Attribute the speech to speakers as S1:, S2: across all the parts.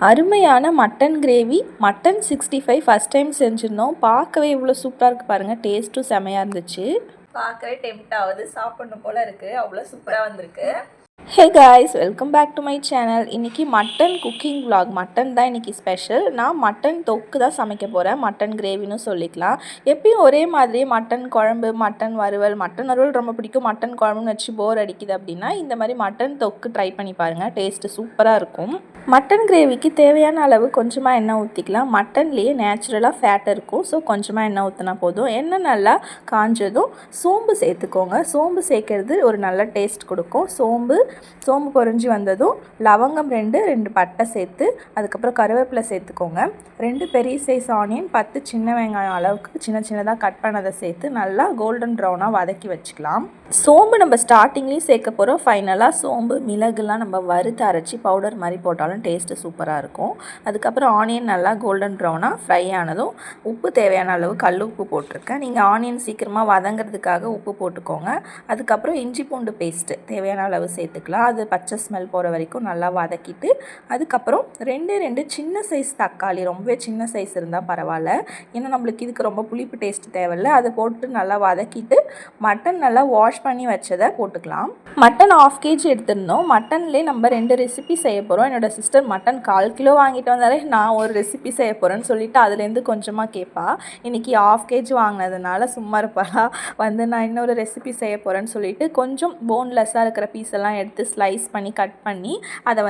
S1: அருமையான mutton gravy mutton 65 first time செஞ்சுருந்தோம். பார்க்கவே இவ்வளோ சூப்பராக இருக்குது பாருங்கள். டேஸ்ட்டும் செமையாக இருந்துச்சு.
S2: பார்க்கவே டெம்ப்ட் ஆகுது, சாப்பிடணும் போல் இருக்குது. அவ்வளோ சூப்பராக வந்திருக்கு.
S1: Hey guys, welcome back to my channel. இன்றைக்கி மட்டன் குக்கிங் vlog. மட்டன் தான் இன்றைக்கி ஸ்பெஷல். நான் மட்டன் தொக்கு தான் சமைக்க போகிறேன். மட்டன் கிரேவின்னு சொல்லிக்கலாம். எப்பயும் ஒரே மாதிரி மட்டன் குழம்பு, மட்டன் வறுவல் ரொம்ப பிடிக்கும். மட்டன் குழம்புன்னு வச்சு போர் அடிக்குது அப்படின்னா இந்த மாதிரி மட்டன் தொக்கு ட்ரை பண்ணி பாருங்கள். டேஸ்ட்டு சூப்பராக இருக்கும். மட்டன் கிரேவிக்கு தேவையான அளவு கொஞ்சமாக எண்ணெய் ஊற்றிக்கலாம். மட்டன்லேயே நேச்சுரலாக ஃபேட் இருக்கும். ஸோ கொஞ்சமாக எண்ணெய் ஊற்றினா போதும். எண்ணெய் நல்லா காஞ்சதும் சோம்பு சேர்த்துக்கோங்க. சோம்பு சேர்க்கறது ஒரு நல்ல டேஸ்ட் கொடுக்கும். சோம்பு பொரிஞ்சு வந்ததும் லவங்கம் 2 பட்டை சேர்த்து அதுக்கப்புறம் கருவேப்பிலை சேர்த்துக்கோங்க. 2 பெரிய சைஸ் ஆனியன், 10 சின்ன வெங்காயம் அளவுக்கு சின்னதாக கட் பண்ணதை சேர்த்து நல்லா கோல்டன் ப்ரௌனாக வதக்கி வச்சுக்கலாம். சோம்பு நம்ம ஸ்டார்டிங்லேயும் சேர்க்க போகிறோம். ஃபைனலாக சோம்பு மிளகுலாம் நம்ம வறுத்து அரைச்சி பவுடர் மாதிரி போட்டாலும் டேஸ்ட்டு சூப்பராக இருக்கும். அதுக்கப்புறம் ஆனியன் நல்லா கோல்டன் ப்ரௌனாக ஃப்ரை ஆனதும் உப்பு தேவையான அளவு கல் உப்பு போட்டிருக்கேன். நீங்கள் ஆனியன் சீக்கிரமாக வதங்கிறதுக்காக உப்பு போட்டுக்கோங்க. அதுக்கப்புறம் இஞ்சி பூண்டு பேஸ்ட்டு தேவையான அளவு சேர்த்துக்கலாம். அது பச்சை ஸ்மெல் போகிற வரைக்கும் நல்லா வதக்கிட்டு அதுக்கப்புறம் 2 சின்ன சைஸ் தக்காளி, ரொம்பவே சின்ன சைஸ் இருந்தால் பரவாயில்ல, ஏன்னா நம்மளுக்கு இதுக்கு ரொம்ப புளிப்பு டேஸ்ட் தேவையில்லை. அதை போட்டு நல்லா வதக்கிட்டு மட்டன் நல்லா வாஷ் பண்ணி வச்சதை போட்டுக்கலாம். மட்டன் 1/2 kg எடுத்திருந்தோம். மட்டன்லேயே நம்ம 2 ரெசிபி செய்ய போகிறோம். என்னோட சிஸ்டர் மட்டன் 1/4 கிலோ வாங்கிட்டு வந்தாலே நான் ஒரு ரெசிபி செய்ய போகிறேன்னு சொல்லிட்டு அதுலேருந்து கொஞ்சமாக கேட்பா. இன்றைக்கி 1/2 kg வாங்கினதுனால சும்மா இருப்பாளா, நான் இன்னொரு ரெசிபி செய்ய போகிறேன்னு சொல்லிட்டு கொஞ்சம் போன்லெஸ்ஸாக இருக்கிற பீஸ் எல்லாம் எடுத்து ஸ்லைஸ் பண்ணி கட் பண்ணி அதை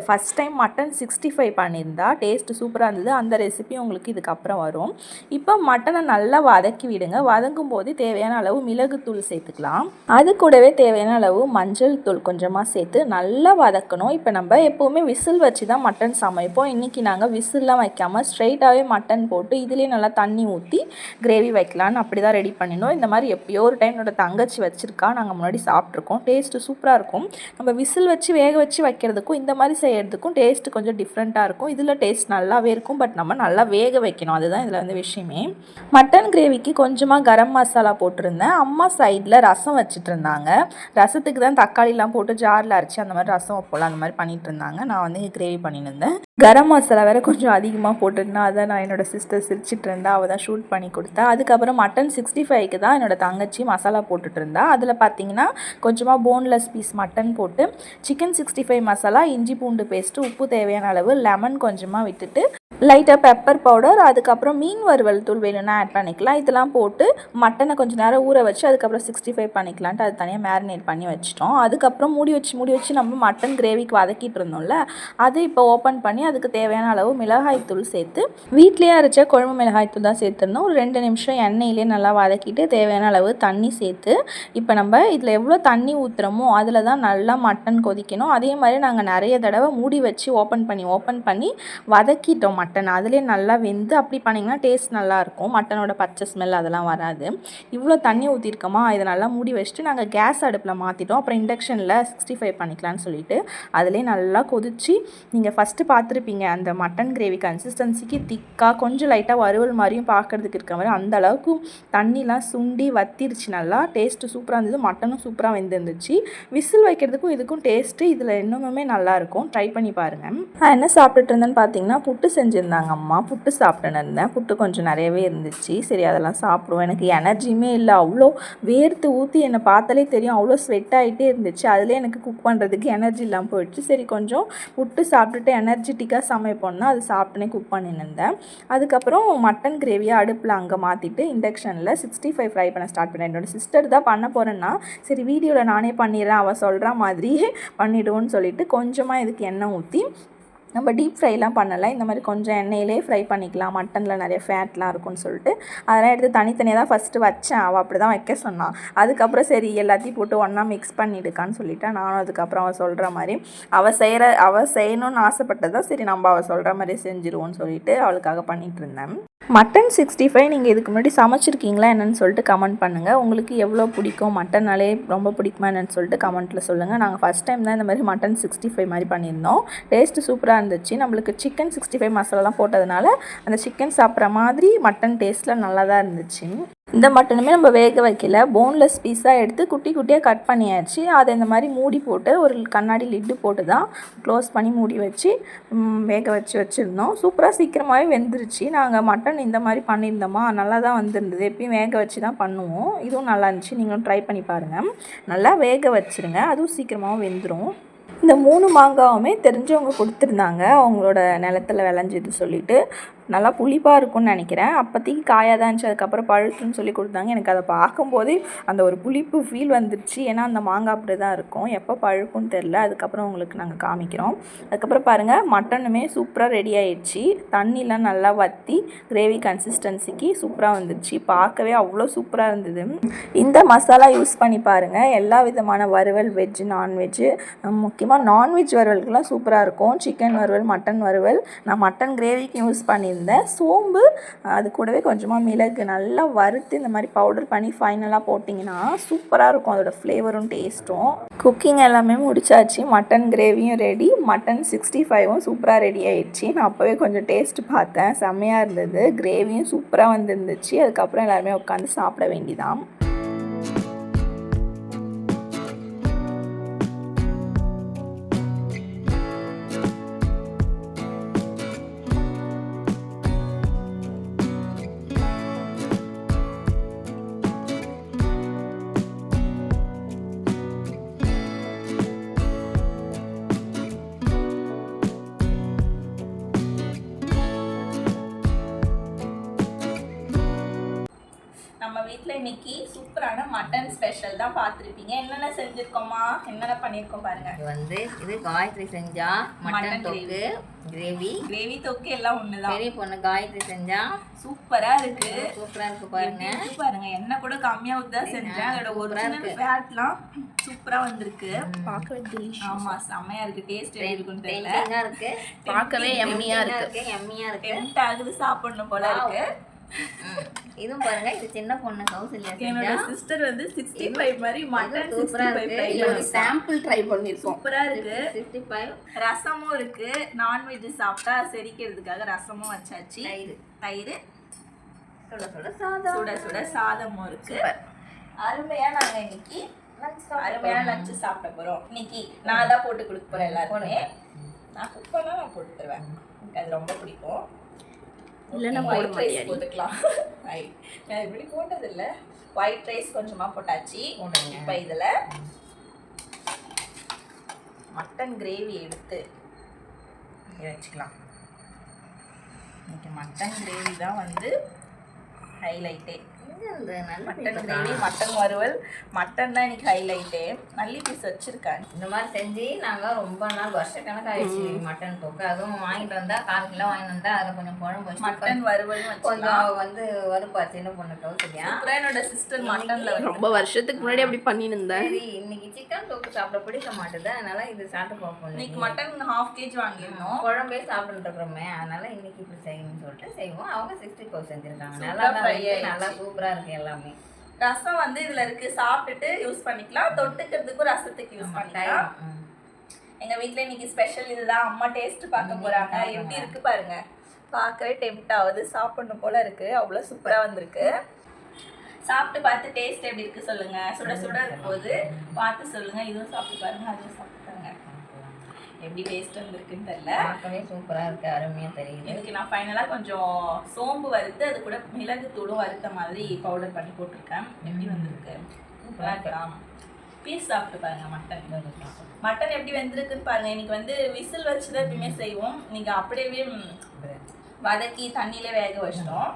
S1: ஃபஸ்ட் டைம் மட்டன் 65 பண்ணியிருந்தா டேஸ்ட்டு சூப்பராக இருந்தது. அந்த ரெசிபி உங்களுக்கு இதுக்கப்புறம் வரும். இப்போ மட்டனை நல்லா வதக்கி விடுங்க. வதங்கும் போது தேவையான அளவு மிளகுத்தூள் சேர்த்துக்கலாம். அது கூடவே தேவையான அளவு மஞ்சள் தூள் கொஞ்சமாக சேர்த்து நல்லா வதக்கணும். இப்போ நம்ம எப்போவுமே விசில் வச்சு தான் மட்டன் சமைப்போம். இன்றைக்கி நாங்கள் விசில்லாம் வைக்காமல் ஸ்ட்ரைட்டாகவே மட்டன் போட்டு இதுலேயே நல்லா தண்ணி ஊற்றி கிரேவி வைக்கலான்னு அப்படி தான் ரெடி பண்ணினோம். இந்த மாதிரி எப்போயோ ஒரு டைம் என்னோட தங்கச்சி வச்சுருக்கா, நாங்கள் முன்னாடி சாப்பிட்ருக்கோம். டேஸ்ட்டு சூப்பராக இருக்கும். நம்ம விசில் வச்சு வேக வச்சு வைக்கிறதுக்கும் இந்த மாதிரி செய்கிறதுக்கும் டேஸ்ட்டு கொஞ்சம் டிஃப்ரெண்ட்டாக இருக்கும். இதில் டேஸ்ட் நல்லாவே இருக்கும். பட் நம்ம நல்லா வேக வைக்கணும், அதுதான் இதில் விஷயமே. மட்டன் கிரேவிக்கு கொஞ்சமாக கரம் மசாலா போட்டிருந்தேன். அம்மா சைடில் ரசம் வச்சுட்டு இருந்தாங்க. ரசத்துக்கு தான் தக்காளிலாம் போட்டு ஜாரில் அரைச்சி அந்த மாதிரி ரசம் வைப்போம், அந்த மாதிரி பண்ணிட்டு இருந்தாங்க. நான் கிரேவி பண்ணியிருந்தேன். கரம் மசாலா வேறு கொஞ்சம் அதிகமாக போட்டுருந்தேன். அதை நான் என்னோடய சிஸ்டர் சிரிச்சிட்டு இருந்தா, அவள் தான் ஷூட் பண்ணி கொடுத்தா. அதுக்கப்புறம் மட்டன் 65க்கு தான் என்னோட தங்கச்சி மசாலா போட்டுட்டு இருந்தா. அதில் பார்த்தீங்கன்னா கொஞ்சமாக போன்லெஸ் பீஸ் மட்டன் போட்டு சிக்கன் 65 மசாலா, இஞ்சி பூண்டு பேஸ்ட்டு, உப்பு தேவையான அளவு, லெமன் கொஞ்சமாக விட்டுட்டு லைட்டாக பெப்பர் பவுடர், அதுக்கப்புறம் மீன் வறுவல் தூள் வேணும்னா ஆட் பண்ணிக்கலாம். இதெல்லாம் போட்டு மட்டனை கொஞ்சம் நேரம் ஊற வச்சு அதுக்கப்புறம் 65 பண்ணிக்கலான்ட்டு அது தனியாக மேரினேட் பண்ணி வச்சிட்டோம். அதுக்கப்புறம் மூடி வச்சு நம்ம மட்டன் கிரேவிக்கு வதக்கிட்டு இருந்தோம்ல, அது இப்போ ஓப்பன் பண்ணி அதுக்கு தேவையான அளவு மிளகாய் தூள் சேர்த்து வீட்லேயே அரைச்ச குழம்பு மிளகாய் தூள் தான் சேர்த்துருந்தோம். ஒரு 2 நிமிஷம் எண்ணெயிலே நல்லா வதக்கிட்டு தேவையான அளவு தண்ணி சேர்த்து இப்போ நம்ம இதில் எவ்வளோ தண்ணி ஊற்றுறோமோ அதில் தான் நல்லா மட்டன் கொதிக்கணும். அதே மாதிரி நாங்கள் நிறைய தடவை மூடி வச்சு ஓப்பன் பண்ணி வதக்கிட்டோம் மட்டன். அதுலேயே நல்லா வெந்து அப்படி பண்ணிங்கன்னா டேஸ்ட் நல்லாயிருக்கும். மட்டனோட பச்சை ஸ்மெல் அதெல்லாம் வராது. இவ்வளோ தண்ணி ஊற்றிருக்கோமா, இதை நல்லா மூடி வச்சுட்டு நாங்கள் கேஸ் அடுப்பில் மாற்றிட்டோம். அப்புறம் இண்டக்ஷனில் 65 பண்ணிக்கலான்னு சொல்லிட்டு அதுலேயே நல்லா கொதிச்சு, நீங்கள் ஃபஸ்ட்டு பார்த்துருப்பீங்க அந்த மட்டன் கிரேவி கன்சிஸ்டன்சிக்கு திக்காக கொஞ்சம் லைட்டாக வறுவல் மாதிரியும் பார்க்குறதுக்கு இருக்க மாதிரி அந்த அளவுக்கு தண்ணிலாம் சுண்டி வத்திருச்சு. நல்லா டேஸ்ட்டு சூப்பராக இருந்தது. மட்டனும் சூப்பராக வெந்துருந்துச்சு. விசில் வைக்கிறதுக்கும் இதுக்கும் டேஸ்ட்டு இதில் இன்னுமே நல்லாயிருக்கும். ட்ரை பண்ணி பாருங்கள். நான் என்ன சாப்பிட்டுட்டு இருந்தேன்னு பார்த்தீங்கன்னா புட்டு செஞ்சுருந்தாங்க அம்மா. புட்டு சாப்பிட்டுன்னு இருந்தேன். புட்டு கொஞ்சம் நிறையவே இருந்துச்சு. சரி அதெல்லாம் சாப்பிடுவோம். எனக்கு எனர்ஜியுமே இல்லை, அவ்வளோ வேர்த்து ஊற்றி என்னை பார்த்தாலே தெரியும், அவ்வளோ ஸ்வெட் ஆகிட்டே இருந்துச்சு. அதிலே எனக்கு குக் பண்ணுறதுக்கு எனர்ஜி இல்லாமல் போயிடுச்சு. சரி கொஞ்சம் புட்டு சாப்பிட்டுட்டு எனர்ஜெட்டிக்காக சமைப்போம்னா அது சாப்பிட்டுனே குக் பண்ணின்னு இருந்தேன். அதுக்கப்புறம் மட்டன் கிரேவியை அடுப்பில் அங்கே மாற்றிட்டு இண்டக்ஷனில் 65 ஃப்ரை பண்ண ஸ்டார்ட் பண்ணேன். என்னோடய சிஸ்டர் தான் பண்ண போகிறேன்னா சரி வீடியோவில் நானே பண்ணிடுறேன், அவள் சொல்கிற மாதிரியே பண்ணிவிடுவோன்னு சொல்லிட்டு கொஞ்சமாக இதுக்கு எண்ணெய் ஊற்றி, நம்ம டீப் ஃப்ரைலாம் பண்ணலை, இந்த மாதிரி கொஞ்சம் எண்ணெயிலே ஃப்ரை பண்ணிக்கலாம். மட்டனில் நிறைய ஃபேட்லாம் இருக்குன்னு சொல்லிட்டு அதெல்லாம் எடுத்து தனித்தனியாக தான் ஃபஸ்ட்டு வச்சேன். அவள் அப்படி தான் வைக்க சொன்னான். அதுக்கப்புறம் சரி எல்லாத்தையும் போட்டு ஒன்றா மிக்ஸ் பண்ணிடுக்கான்னு சொல்லிவிட்டேன். நானும் அதுக்கப்புறம் அவள் சொல்கிற மாதிரி அவள் செய்யணும்னு ஆசைப்பட்டதான் சரி நம்ம அவள் சொல்கிற மாதிரி செஞ்சுருவோன்னு சொல்லிட்டு அவளுக்காக பண்ணிகிட்டு இருந்தேன். மட்டன் 65 நீங்கள் இதுக்கு முன்னாடி சமைச்சிருக்கீங்களா என்னென்னு சொல்லிட்டு கமெண்ட் பண்ணுங்கள். உங்களுக்கு எவ்வளோ பிடிக்கும், மட்டன்னாலே ரொம்ப பிடிக்குமா என்னென்னு சொல்லிட்டு கமெண்ட்டில் சொல்லுங்கள். நாங்கள் ஃபஸ்ட் டைம் தான் இந்த மாதிரி மட்டன் 65 மாதிரி பண்ணியிருந்தோம். டேஸ்ட்டு சூப்பராக இருந்துச்சு. நம்மளுக்கு சிக்கன் 65 மசாலாலாம் போட்டதுனால அந்த சிக்கன் சாப்பிட்ற மாதிரி மட்டன் டேஸ்ட்டில் நல்லா தான் இருந்துச்சு. இந்த மட்டனுமே நம்ம வேக வைக்கல, போன்லெஸ் பீஸாக எடுத்து குட்டி குட்டியாக கட் பண்ணியாச்சு. அதை இந்த மாதிரி மூடி போட்டு ஒரு கண்ணாடி லிட்டு போட்டு தான் க்ளோஸ் பண்ணி மூடி வச்சு வேக வச்சுருந்தோம். சூப்பராக சீக்கிரமாகவே வெந்துருச்சு. நாங்கள் மட்டன் இந்த மாதிரி பண்ணியிருந்தோமா, நல்லா தான் வந்திருந்தது. எப்பயும் வேக வச்சு தான் பண்ணுவோம். இதுவும் நல்லா இருந்துச்சு. நீங்களும் ட்ரை பண்ணி பாருங்கள். நல்லா வேக வச்சுருங்க, அதுவும் சீக்கிரமாகவும் வெந்துடும். இந்த 3 மாங்காவுமே தெரிஞ்சவங்க கொடுத்துருந்தாங்க, அவங்களோட நிலத்துல விளைஞ்சது சொல்லிட்டு. நல்லா புளிப்பாக இருக்கும்னு நினைக்கிறேன். அப்போதைக்கு காயாக தான் இருந்துச்சு. அதுக்கப்புறம் பழுத்துன்னு சொல்லி கொடுத்தாங்க. எனக்கு அதை பார்க்கும்போதே அந்த ஒரு புளிப்பு ஃபீல் வந்துருச்சு. ஏன்னா அந்த மாங்காய் அப்படி தான் இருக்கும். எப்போ பழுக்கும்னு தெரில. அதுக்கப்புறம் உங்களுக்கு நாங்கள் காமிக்கிறோம். அதுக்கப்புறம் பாருங்கள், மட்டனுமே சூப்பராக ரெடி ஆயிடுச்சு. தண்ணிலாம் நல்லா வற்றி கிரேவி கன்சிஸ்டன்சிக்கு சூப்பராக வந்துருச்சு. பார்க்கவே அவ்வளோ சூப்பராக இருந்தது. இந்த மசாலா யூஸ் பண்ணி பாருங்கள். எல்லா விதமான வறுவல், வெஜ்ஜு, நான்வெஜ்ஜு, முக்கியமாக நான்வெஜ் வறுவலுக்குலாம் சூப்பராக இருக்கும். சிக்கன் வறுவல், மட்டன் வறுவல். நான் மட்டன் கிரேவிக்கு யூஸ் பண்ணியிருந்தேன். சோம்பு, அது கூடவே கொஞ்சமாக மிளகு நல்லா வறுத்து இந்த மாதிரி பவுடர் பண்ணி ஃபைனலாக போட்டிங்கன்னா சூப்பராக இருக்கும் அதோட ஃப்ளேவரும் டேஸ்ட்டும். குக்கிங் எல்லாமே முடிச்சாச்சு. மட்டன் கிரேவியும் ரெடி, மட்டன் 65ம் சூப்பராக ரெடி ஆயிடுச்சு. நான் அப்போவே கொஞ்சம் டேஸ்ட்டு பார்த்தேன், செம்மையாக இருந்தது. கிரேவியும் சூப்பராக வந்துருந்துச்சு. அதுக்கப்புறம் எல்லாருமே உட்காந்து சாப்பிட வேண்டிதான்.
S2: நம்ம வீட்டில் இன்னைக்கு சூப்பரான மட்டன் ஸ்பெஷல் தான் பார்த்துருப்பீங்க. என்னென்ன செஞ்சுருக்கோமா, என்னென்ன பண்ணியிருக்கோம் பாருங்க.
S3: இது காயத்ரி செஞ்சா மட்டன் தொக்கு,
S2: கிரேவி தொக்கு எல்லாம் ஒண்ணுதான்.
S3: பெரிய பொண்ணு காயத்ரி செஞ்சா
S2: சூப்பரா இருக்கு.
S3: சூப்பரா இருக்கு பாருங்க.
S2: பாருங்க, எண்ணெய் கூட கம்மியா ஊத்தி செஞ்சேன். அதோட ஒரிஜினல் ஃபேட்லாம் சூப்பரா வந்திருக்கு.
S1: பார்க்கவே டெலிஷியஸ்.
S2: ஆமா, செமையா இருக்கு. டேஸ்ட் எப்படி இருக்குன்னு தெரியல.
S3: டேஸ்டிங்கா இருக்கு,
S1: பார்க்கவே எம்மியா இருக்கு.
S3: எம்மியா இருக்கு.
S2: டெம்ப்ட் ஆகுது, சாப்பிடணும் போல இருக்கு.
S3: இதுவும் பாருங்க, இது சின்ன பொண்ணு கௌசல்யா
S2: என்னோட
S3: செஞ்சா.
S2: சிஸ்டர் வந்து 65 மாதிரி மட்டன்
S3: சூப்பரா
S2: 65
S3: இருக்கு.
S2: try
S1: ஒரு சாம்பிள் ட்ரை பண்ணிருக்கோம்.
S2: சூப்பரா இருக்கு.
S3: 65
S2: ரசமும் இருக்கு. நான்வெஜ் சாப்பிட்டா செரிக்கிறதுக்காக ரசமும் வச்சாச்சு. தயிர்,
S3: சுட சுட சாதம்,
S2: சுட சுட சாதமும் இருக்கு. அருமையா நாங்க இன்னைக்கு அருமையான லஞ்ச் சாப்பிட போறோம். இன்னைக்கு நான் தான் போட்டு கொடுக்க போறேன் எல்லாருக்குமே. நான் குக் பண்ணா நான் போட்டு தருவேன். எனக்கு அது ரொம்ப பிடிக்கும்.
S1: இல்லைன்னா போட மாட்டேன்.
S2: போட்டுக்கலாம். நான் இப்படி போட்டது இல்லை. ஒயிட் ரைஸ் கொஞ்சமா போட்டாச்சு. இப்போ இதுல மட்டன் கிரேவி எடுத்து வச்சுக்கலாம். இன்னைக்கு மட்டன் கிரேவி தான் வந்து ஹைலைட்டே. மட்டன் கிரேவி, மட்டன் வறுவல், மட்டன் தான் இன்னைக்கு ஹைலைட்டே. நல்லி பீஸ் வச்சிருக்காங்க.
S3: இந்த மாதிரி செஞ்சு நாங்கள் ரொம்ப நாள் வருஷக்கணக்காகிடுச்சு மட்டன் தொக்கு. அதுவும் வாங்கிட்டு வந்தா 1/4 கிலோ வாங்கிட்டு வந்தா அதில் கொஞ்சம் குழம்பு வச்சு
S2: மட்டன் வறுவல்
S3: கொஞ்சம் வந்து வறுப்பா சின்ன பொண்ணு கௌசல்யா.
S2: என்னோட சிஸ்டர் மட்டன்ல
S1: ரொம்ப வருஷத்துக்கு முன்னாடி அப்படி பண்ணியிருந்தேன்.
S3: சரி, இன்னைக்கு சிக்கன் தொக்கு சாப்பிட பிடிக்க மாட்டேது, அதனால இது சாப்பிட்டு பார்ப்போம்.
S2: இன்னைக்கு மட்டன் 1/2 kg வாங்கியிருந்தோம்.
S3: குழம்பே சாப்பிட்டு இருக்கிறோமே, அதனால இன்னைக்கு இப்படி செய்யணும்னு சொல்லிட்டு செய்வோம். அவங்க 65 செஞ்சிருக்காங்க. நல்லா தான், நல்லா சூப்பரா இருக்கு எல்லாமே.
S2: ரசம் வந்து இதுல இருக்கு, சாப்பிட்டுட்டு யூஸ் பண்ணிக்கலாம். தொட்டுக்கிறதுக்கும் ரசத்துக்கு யூஸ் பண்ணிக்கலாம். எங்க வீட்ல இன்னைக்கு ஸ்பெஷல் இதுதான். அம்மா டேஸ்ட் பார்க்க போறாங்க. எப்படி இருக்கு பாருங்க. பார்க்கவே டெம்ப்ட் ஆகுது, சாப்பிடணும் போல இருக்கு. அவ்வளவு சூப்பரா வந்திருக்கு. சாப்பிட்டு பார்த்து டேஸ்ட் எப்படி இருக்கு சொல்லுங்க. சுட சுட இருக்கும்போது பார்த்து சொல்லுங்க. இதுவும் சாப்பிட்டு பாருங்க, அதுவும் சாப்பிட்டு பாருங்க. எப்படி டேஸ்ட் வந்திருக்குன்னு தெரியல.
S3: பார்க்கவே சூப்பரா இருக்கு, அருமையா தெரியுது.
S2: இதுக்கு நான் ஃபைனலா கொஞ்சம் சோம்பு வறுத்து அது கூட மிளகு தூளும் வறுத்த மாதிரி பவுடர் பண்ணி போட்டிருக்கேன். எப்படி வந்திருக்கு? சூப்பரா இருக்கலாம். பீஸ் சாப்பிட்டு பாருங்க. மட்டன் எப்படி வெந்திருக்குன்னு பாருங்க. இன்னைக்கு வந்து விசில் வச்சுதான் எப்பயுமே செய்வோம். நீங்க அப்படியே வதக்கி தண்ணியில வேக வச்சிட்டோம்.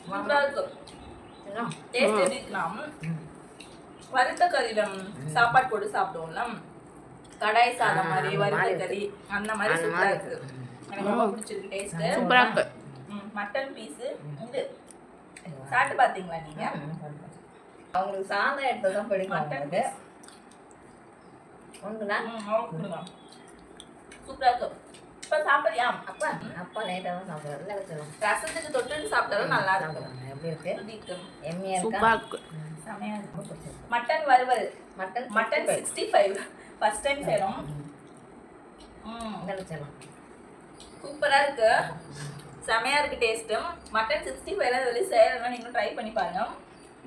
S2: சூப்பரா இருக்கும். டேஸ்ட் எப்படி இருக்கலாம்? வறுத்த கறியில சாப்பாடு போட்டு சாப்பிடுவோம்ல, கடாய் சாதம் மாதிரி வறுத்த கறி அந்த மாதிரி சூப்பரா இருக்கு. எனக்கு ரொம்ப பிடிச்சிருக்கு டேஸ்ட்.
S1: சூப்பரா இருக்கு.
S2: மட்டன் பீஸ் இது சாப்பிட்டு பாத்தீங்களா நீங்க?
S3: அவங்களுக்கு சாதம் எடுத்ததான் பிடிக்கும்.
S2: மட்டன்
S3: உண்டுனா
S2: சூப்பரா இருக்கும். இப்ப சாப்பிடுறியா?
S3: அப்பா அப்பா லேட்டாக தான் சாப்பிடுறது. வச்சிடலாம்.
S2: ரசத்துக்கு தொட்டு சாப்பிட்டாலும் நல்லா இருக்கும்.
S3: எப்படி இருக்கு? எம்மியா
S1: சூப்பரா
S3: இருக்கா?
S1: இருக்கு.
S2: செமையா இருக்கு. மட்டன் வறுவல், மட்டன் 65 ஃபர்ஸ்ட் டைம் செய்றோம்.
S3: வச்சிடலாம்.
S2: சூப்பரா இருக்கு. செமையாக இருக்குது டேஸ்ட்டும். மட்டன் 65 வெளியே செய்யறதுனா நீங்களும் ட்ரை பண்ணி பாருங்க.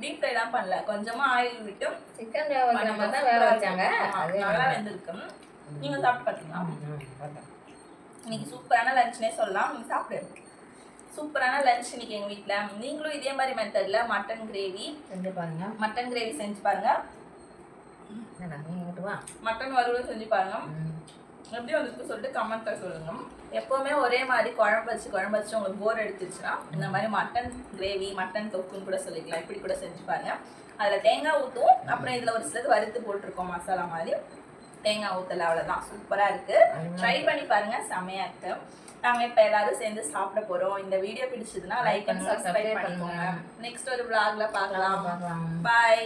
S2: டீப் ஃப்ரைலாம் பண்ணல, கொஞ்சமாக ஆயில் விட்டு
S3: சிக்கன் வேக வைக்கிற மாதிரி தான் வேக வச்சாங்க. அது
S2: நல்லா வெந்திருக்கும். நீங்கள் சாப்பிட்டு பார்த்தீங்களா? இன்னைக்கு சூப்பரான லஞ்ச்னே சொல்லலாம். நீங்கள் சாப்பிடு. சூப்பரான லஞ்ச் இன்னைக்கு எங்கள் வீட்டில். நீங்களும் இதே மாதிரி மெத்தடில் மட்டன் கிரேவி
S3: செஞ்சு பாருங்க.
S2: மட்டன் கிரேவி செஞ்சு பாருங்க. மட்டன் வறுவல் செஞ்சு பாருங்க. எப்படி வந்துருக்கு சொல்லிட்டு கமெண்ட்ல சொல்லுங்க. எப்போவுமே ஒரே மாதிரி குழம்பு வச்சு உங்களுக்கு போர் எடுத்துச்சுன்னா இந்த மாதிரி மட்டன் கிரேவி மட்டன் தொக்குன்னு கூட சொல்லிக்கலாம். இப்படி கூட செஞ்சு பாருங்க. அதில் தேங்காய் ஊற்றும். அப்புறம் இதில் ஒரு சிலது வறுத்து போட்டிருக்கோம் மசாலா மாதிரி. தேங்காய் ஊற்றல, அவ்வளோதான். சூப்பராக இருக்குது. ட்ரை பண்ணி பாருங்க, செமையாக இருக்கு. நாங்கள் இப்போ எல்லாரும் சேர்ந்து சாப்பிட போகிறோம். இந்த வீடியோ பிடிச்சதுன்னா லைக் அண்ட் சப்ஸ்கிரைப் பண்ணிக்கோங்க. நெக்ஸ்ட் ஒரு vlogல பார்க்கலாம். பாய்.